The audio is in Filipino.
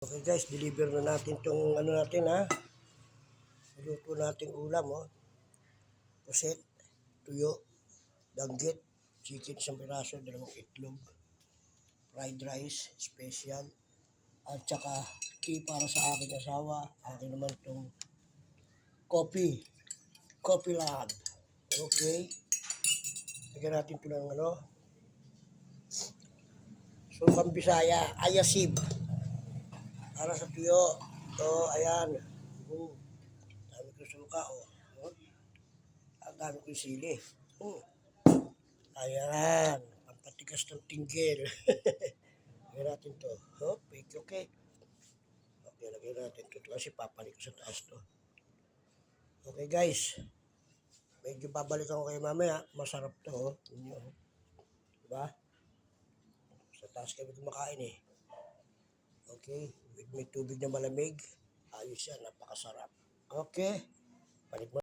Okay guys, deliver na natin tong ano natin ha. Niluto nating ulam oh. Puset, tuyo, danggit, chicken isang piraso, dalawang itlog, fried rice, special, at saka tea para sa aking asawa. Akin naman tong coffee lab. Okay. Lagyan natin ito ng ano. Sukang Bisaya, ayasib. Para sa tuyo. Ito, ayan. Dami ko suka oh. Ang dami ko sili. Ayan. Pampatigas ng tinggil. Lagyan natin to. Okay. Okay, lagyan natin to. Kasi papalik ko sa taas to. Okay guys. Medyo babalikan ko kayo mamaya. Masarap to. Diba? Sa taas kami kumakain eh. Okay. With may tubig na malamig. Ayos yan. Napakasarap. Okay. Balik mo.